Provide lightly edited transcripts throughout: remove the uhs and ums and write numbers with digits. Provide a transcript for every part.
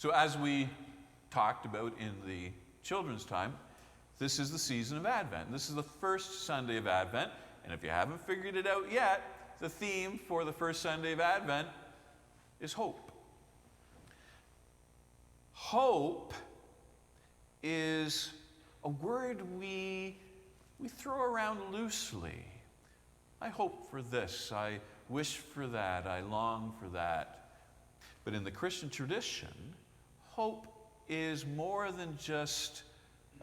So as we talked about in the children's time, this is the season of Advent. This is the first Sunday of Advent. And if you haven't figured it out yet, the theme for the first Sunday of Advent is hope. Hope is a word we throw around loosely. I hope for this, I wish for that, I long for that. But in the Christian tradition, hope is more than just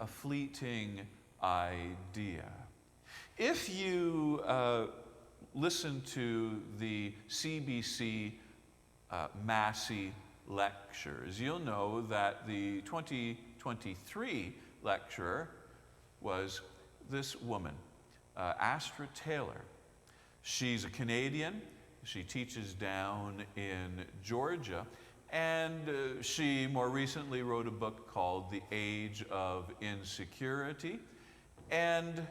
a fleeting idea. If you listen to the CBC Massey lectures, you'll know that the 2023 lecturer was this woman, Astra Taylor. She's a Canadian. She teaches down in Georgia. And she more recently wrote a book called The Age of Insecurity. And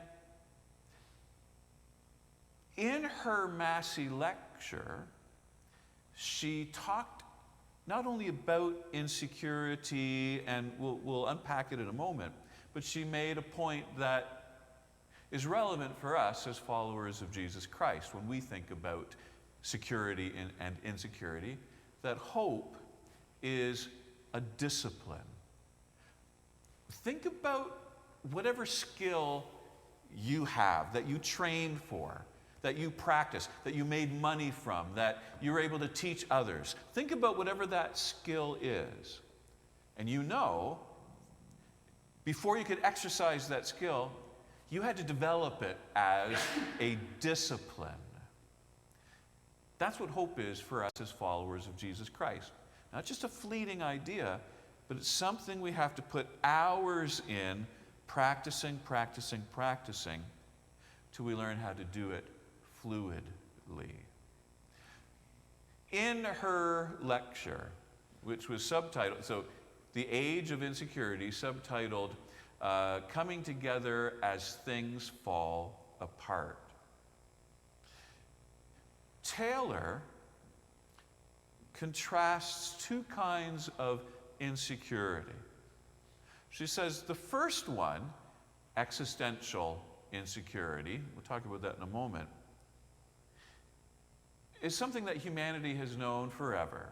in her Massey lecture, she talked not only about insecurity, and we'll unpack it in a moment, but she made a point that is relevant for us as followers of Jesus Christ when we think about security and insecurity, that hope is a discipline. Think about whatever skill you have, that you trained for, that you practice, that you made money from, that you're able to teach others. Think about whatever that skill is. And you know, before you could exercise that skill, you had to develop it as a discipline. That's what hope is for us as followers of Jesus Christ. Not just a fleeting idea, but it's something we have to put hours in, practicing, till we learn how to do it fluidly. In her lecture, which was subtitled, so The Age of Insecurity, subtitled, Coming Together as Things Fall Apart, Taylor contrasts two kinds of insecurity. She says the first one, existential insecurity, we'll talk about that in a moment, is something that humanity has known forever.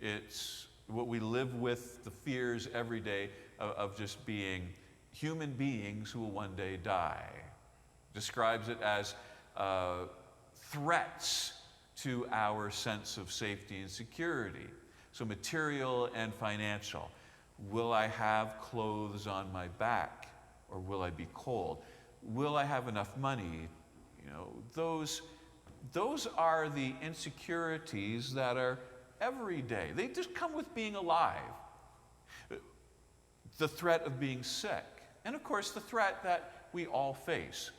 It's what we live with, the fears every day of just being human beings who will one day die. Describes it as threats to our sense of safety and security. So material and financial. Will I have clothes on my back, or will I be cold? Will I have enough money? You know, those are the insecurities that are every day. They just come with being alive. The threat of being sick, and of course the threat that we all face.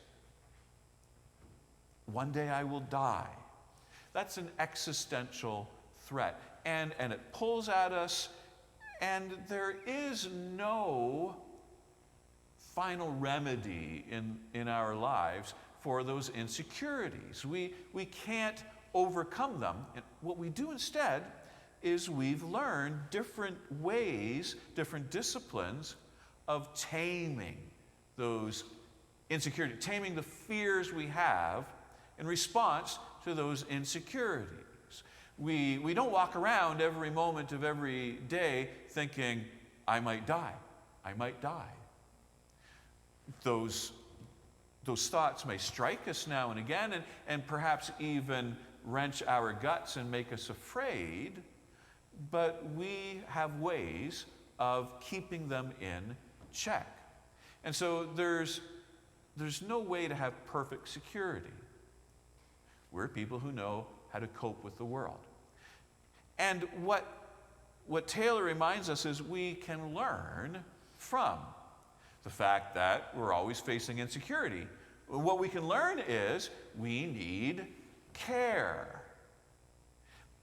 One day I will die. That's an existential threat. And it pulls at us, and there is no final remedy in our lives for those insecurities. We can't overcome them. And what we do instead is we've learned different ways, different disciplines of taming those insecurities, taming the fears we have in response to those insecurities. We don't walk around every moment of every day thinking, I might die, I might die. Those thoughts may strike us now and again, and perhaps even wrench our guts and make us afraid, but we have ways of keeping them in check. And so there's no way to have perfect security. We're people who know how to cope with the world. And what Taylor reminds us is we can learn from the fact that we're always facing insecurity. What we can learn is we need care.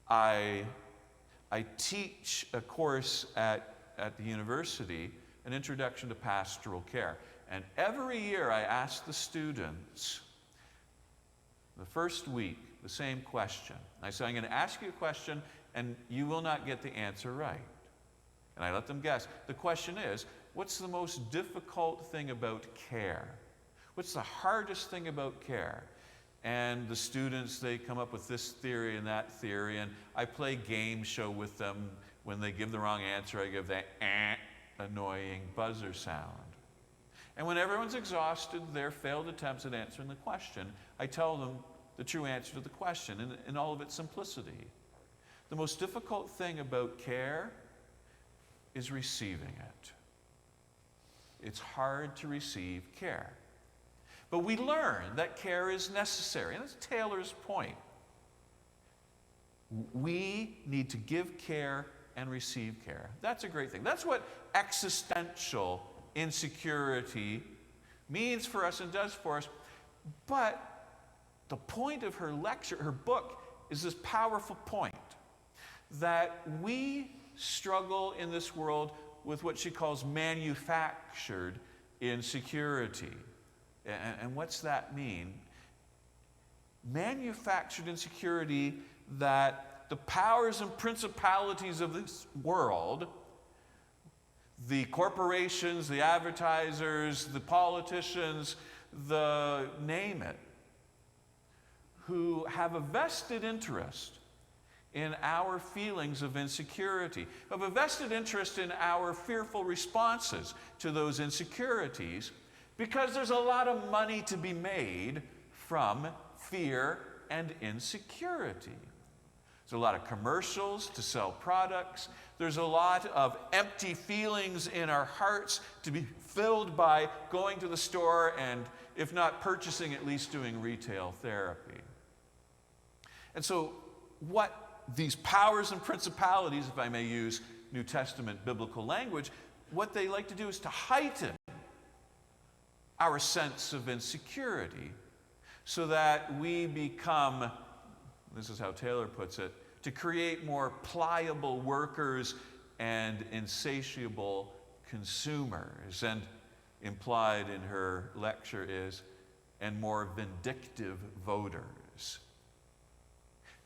I teach a course at the university, an introduction to pastoral care. And every year I ask the students, the first week, the same question. I say, I'm going to ask you a question, and you will not get the answer right. And I let them guess. The question is, what's the most difficult thing about care? What's the hardest thing about care? And the students, they come up with this theory and that theory, and I play game show with them. When they give the wrong answer, I give that annoying buzzer sound. And when everyone's exhausted, their failed attempts at answering the question, I tell them the true answer to the question in all of its simplicity. The most difficult thing about care is receiving it. It's hard to receive care. But we learn that care is necessary. And that's Taylor's point. We need to give care and receive care. That's a great thing. That's what existential insecurity means for us and does for us. But the point of her lecture, her book, is this powerful point that we struggle in this world with what she calls manufactured insecurity. And what's that mean? Manufactured insecurity that the powers and principalities of this world, the corporations, the advertisers, the politicians, the name it, who have a vested interest in our feelings of insecurity, have a vested interest in our fearful responses to those insecurities, because there's a lot of money to be made from fear and insecurity. There's a lot of commercials to sell products. There's a lot of empty feelings in our hearts to be filled by going to the store and, if not purchasing, at least doing retail therapy. And so what these powers and principalities, if I may use New Testament biblical language, what they like to do is to heighten our sense of insecurity so that we become, this is how Taylor puts it, to create more pliable workers and insatiable consumers. And implied in her lecture is, and more vindictive voters.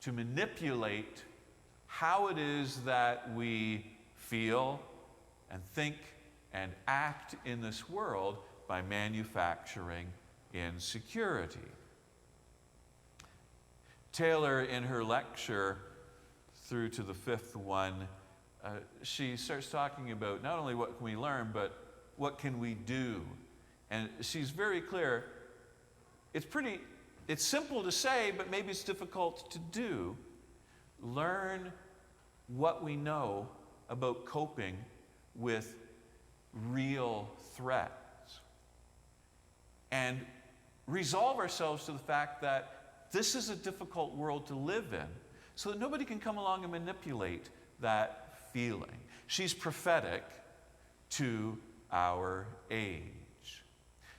To manipulate how it is that we feel and think and act in this world by manufacturing insecurity. Taylor, in her lecture through to the fifth one, she starts talking about not only what can we learn, but what can we do. And she's very clear. It's simple to say, but maybe it's difficult to do. Learn what we know about coping with real threats. And resolve ourselves to the fact that this is a difficult world to live in, so that nobody can come along and manipulate that feeling. She's prophetic to our age.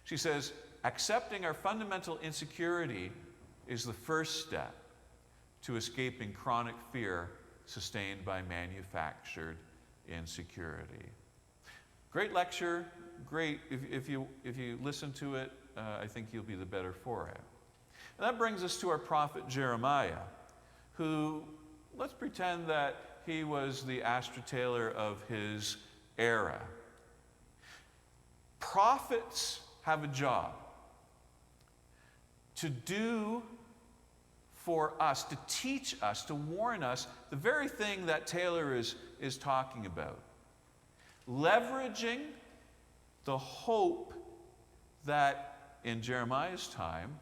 She says, accepting our fundamental insecurity is the first step to escaping chronic fear sustained by manufactured insecurity. Great lecture, great. If you listen to it, I think you'll be the better for it. And that brings us to our prophet Jeremiah, who, let's pretend that he was the Astra Taylor of his era. Prophets have a job to do for us, to teach us, to warn us the very thing that Taylor is talking about. Leveraging the hope that in Jeremiah's time,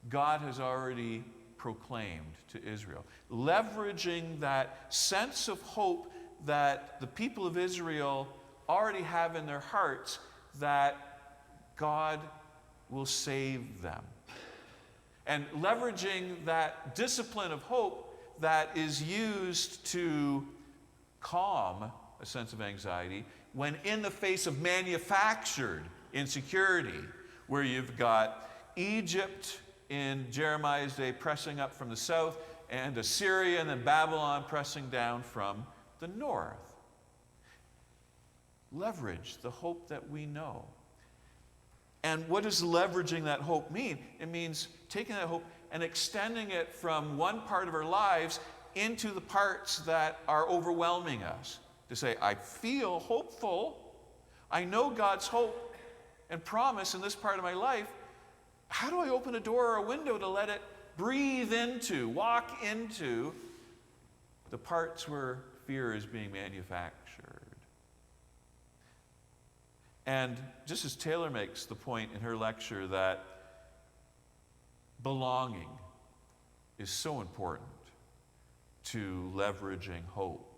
God has already proclaimed to Israel. Leveraging that sense of hope that the people of Israel already have in their hearts that God will save them. And leveraging that discipline of hope that is used to calm a sense of anxiety when in the face of manufactured insecurity, where you've got Egypt in Jeremiah's day pressing up from the south, and Assyria and then Babylon pressing down from the north. Leverage the hope that we know. And what does leveraging that hope mean? It means taking that hope and extending it from one part of our lives into the parts that are overwhelming us. to say, I feel hopeful. I know God's hope and promise in this part of my life. How do I open a door or a window to let it breathe into, walk into the parts where fear is being manufactured? And just as Taylor makes the point in her lecture that belonging is so important to leveraging hope.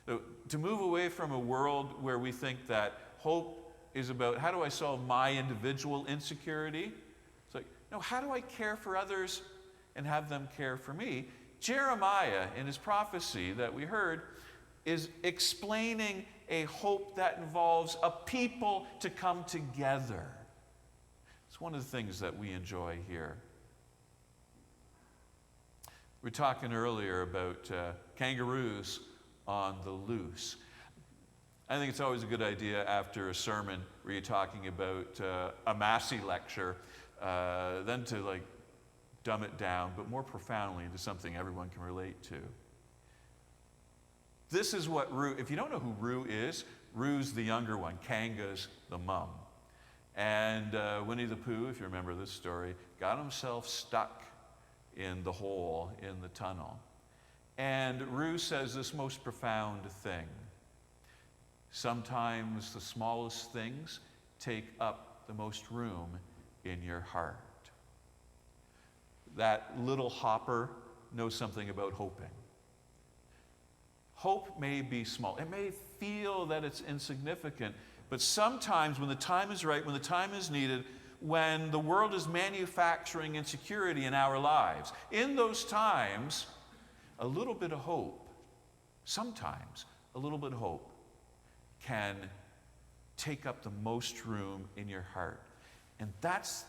So, to move away from a world where we think that hope is about how do I solve my individual insecurity? It's like, no, how do I care for others and have them care for me? Jeremiah, in his prophecy that we heard, is explaining a hope that involves a people to come together. It's one of the things that we enjoy here. We were talking earlier about kangaroos on the loose. I think it's always a good idea after a sermon where you're talking about a Massey lecture, then to dumb it down, but more profoundly into something everyone can relate to. This is what Roo, if you don't know who Roo is, Roo's the younger one, Kanga's the mom. And Winnie the Pooh, if you remember this story, got himself stuck in the hole in the tunnel. And Roo says this most profound thing. Sometimes the smallest things take up the most room in your heart. That little hopper knows something about hoping. Hope may be small. It may feel that it's insignificant, but sometimes when the time is right, when the time is needed, when the world is manufacturing insecurity in our lives, in those times, a little bit of hope, sometimes a little bit of hope, can take up the most room in your heart. And that's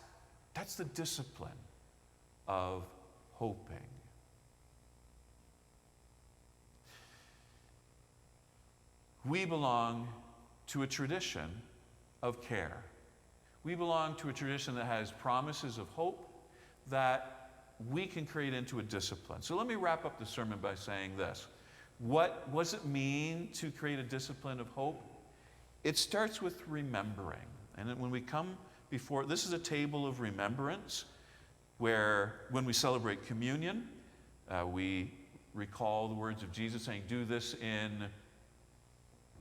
the discipline of hoping. We belong to a tradition of care. We belong to a tradition that has promises of hope that we can create into a discipline. So let me wrap up the sermon by saying this. What does it mean to create a discipline of hope? It starts with remembering. And then when we come before, this is a table of remembrance where when we celebrate communion, we recall the words of Jesus saying, do this in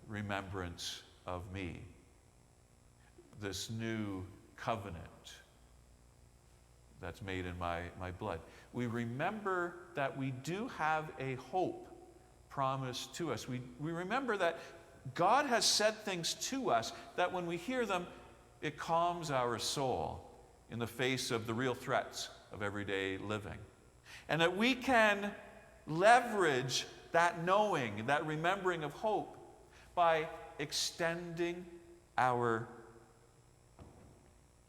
remembrance of me. This new covenant that's made in my blood. We remember that we do have a hope promised to us. We remember that God has said things to us that when we hear them, it calms our soul in the face of the real threats of everyday living. And that we can leverage that knowing, that remembering of hope by extending our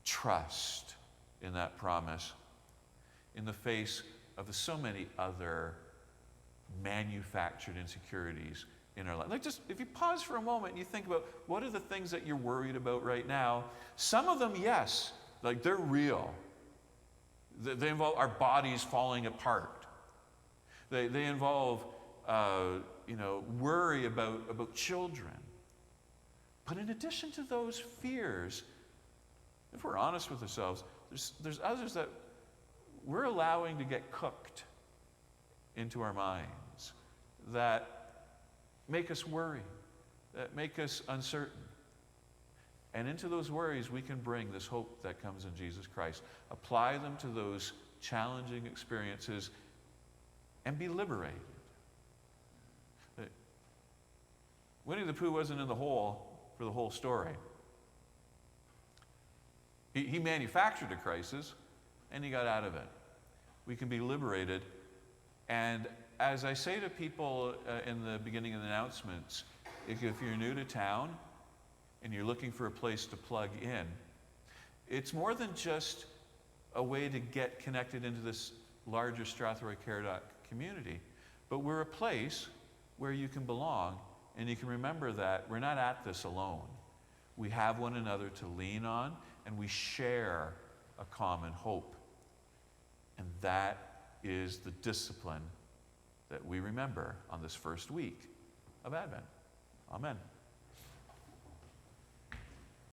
trust in that promise in the face of the so many other manufactured insecurities in our life. Just if you pause for a moment and you think about what are the things that you're worried about right now, some of them, yes, they're real. They involve our bodies falling apart. They involve worry about children. But in addition to those fears, if we're honest with ourselves, there's others that we're allowing to get cooked into our minds that make us worry, that make us uncertain. And into those worries, we can bring this hope that comes in Jesus Christ. Apply them to those challenging experiences and be liberated. Winnie the Pooh wasn't in the hole for the whole story. He manufactured a crisis, and he got out of it. We can be liberated. And as I say to people in the beginning of the announcements, if you're new to town and you're looking for a place to plug in, it's more than just a way to get connected into this larger Strathroy Care community, but we're a place where you can belong, and you can remember that we're not at this alone. We have one another to lean on, and we share a common hope. And that is the discipline that we remember on this first week of Advent. Amen.